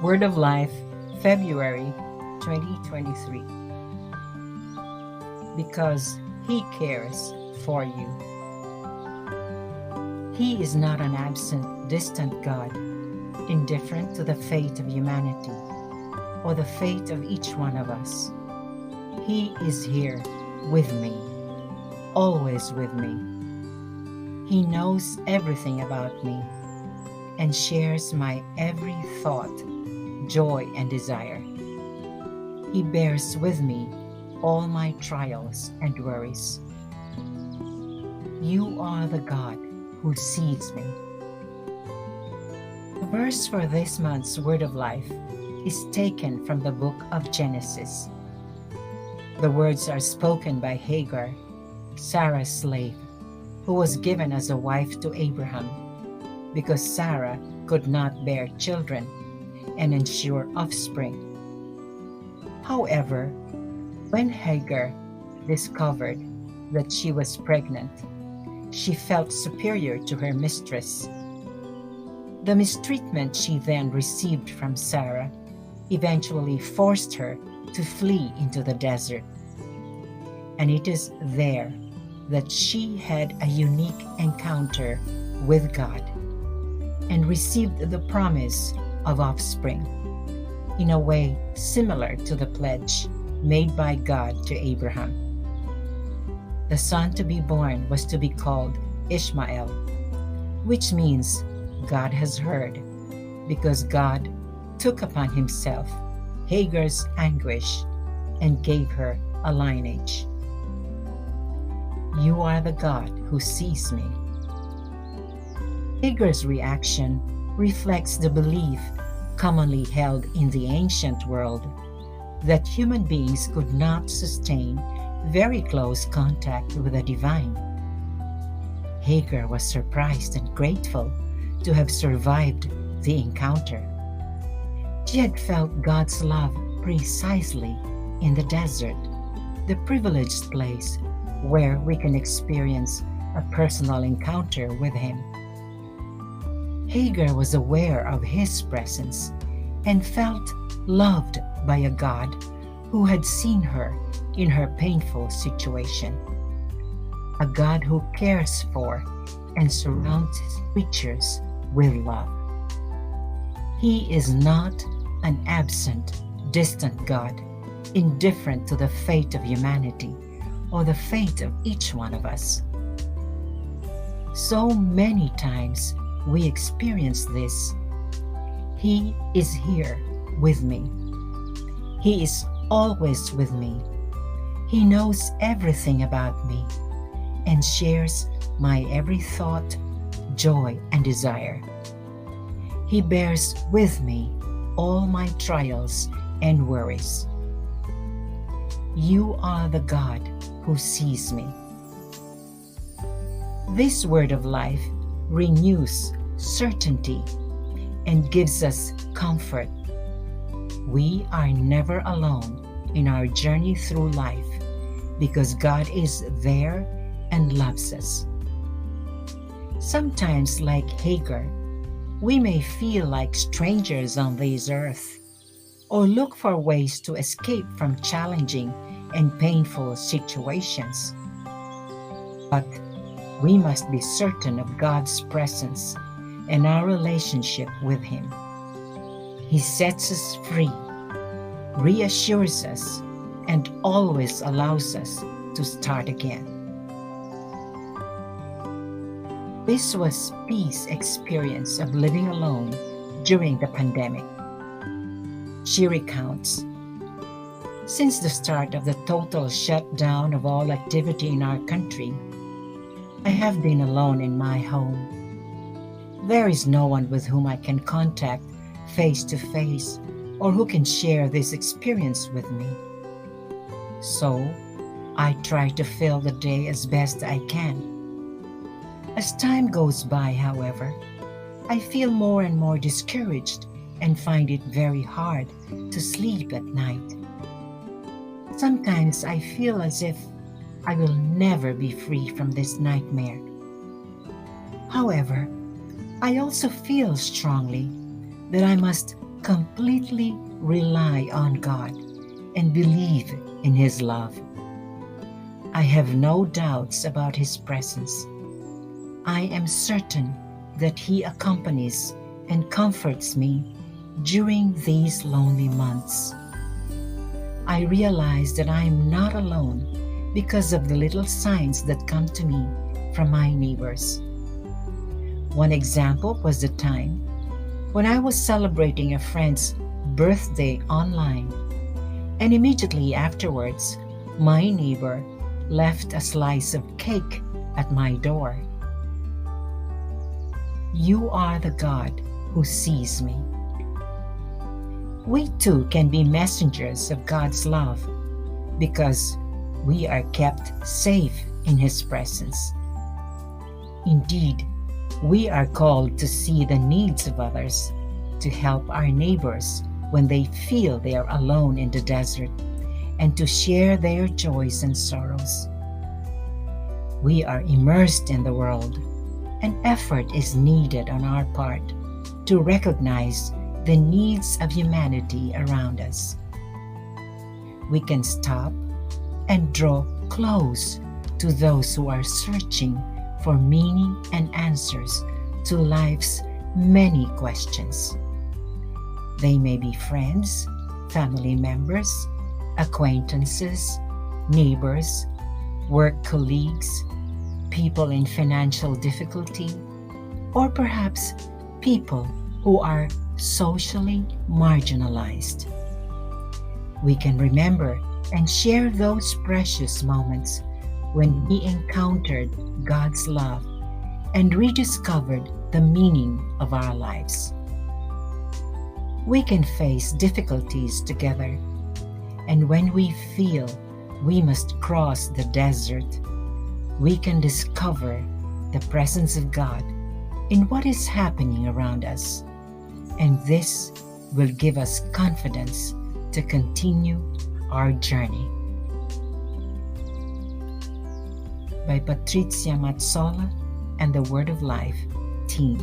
Word of Life, February 2023. Because He cares for you. He is not an absent, distant God, indifferent to the fate of humanity or the fate of each one of us. He is here with me, always with me. He knows everything about me and shares my every thought, joy, and desire. He bears with me all my trials and worries. You are the God who sees me. The verse for this month's Word of Life is taken from the book of Genesis. The words are spoken by Hagar, Sarah's slave, who was given as a wife to Abraham because Sarah could not bear children and ensure offspring. However, when Hagar discovered that she was pregnant, she felt superior to her mistress. The mistreatment she then received from Sarah eventually forced her to flee into the desert. And it is there that she had a unique encounter with God and received the promise of offspring in a way similar to the pledge made by God to Abraham. The son to be born was to be called Ishmael, which means God has heard, because God took upon himself Hagar's anguish and gave her a lineage. You are the God who sees me. Hagar's reaction reflects the belief commonly held in the ancient world that human beings could not sustain very close contact with the divine. Hagar was surprised and grateful to have survived the encounter. She had felt God's love precisely in the desert, the privileged place where we can experience a personal encounter with Him. Hagar was aware of His presence and felt loved by a God who had seen her in her painful situation. A God who cares for and surrounds His creatures with love. He is not an absent, distant God, indifferent to the fate of humanity or the fate of each one of us. So many times we experience this. He is here with me. He is always with me. He knows everything about me and shares my every thought, joy, and desire. He bears with me all my trials and worries. You are the God who sees me. This word of life renews certainty and gives us comfort. We are never alone in our journey through life because God is there and loves us. Sometimes, like Hagar, we may feel like strangers on this earth or look for ways to escape from challenging and painful situations. But we must be certain of God's presence and our relationship with Him. He sets us free, reassures us, and always allows us to start again. This was Pea's experience of living alone during the pandemic. She recounts, since the start of the total shutdown of all activity in our country, I have been alone in my home. There is no one with whom I can contact face to face or who can share this experience with me. So, I try to fill the day as best I can. As time goes by, however, I feel more and more discouraged and find it very hard to sleep at night. Sometimes I feel as if I will never be free from this nightmare. However, I also feel strongly that I must completely rely on God and believe in His love. I have no doubts about His presence. I am certain that He accompanies and comforts me during these lonely months. I realize that I am not alone because of the little signs that come to me from my neighbors. One example was the time when I was celebrating a friend's birthday online, and immediately afterwards, my neighbor left a slice of cake at my door. You are the God who sees me. We too can be messengers of God's love because we are kept safe in His presence. Indeed, we are called to see the needs of others, to help our neighbors when they feel they are alone in the desert, and to share their joys and sorrows. We are immersed in the world, and effort is needed on our part to recognize the needs of humanity around us. We can stop and draw close to those who are searching for meaning and answers to life's many questions. They may be friends, family members, acquaintances, neighbors, work colleagues, people in financial difficulty, or perhaps people who are socially marginalized. We can remember and share those precious moments when we encountered God's love and rediscovered the meaning of our lives. We can face difficulties together, and when we feel we must cross the desert, we can discover the presence of God in what is happening around us, and this will give us confidence to continue our journey. By Patricia Mazzola and the Word of Life team.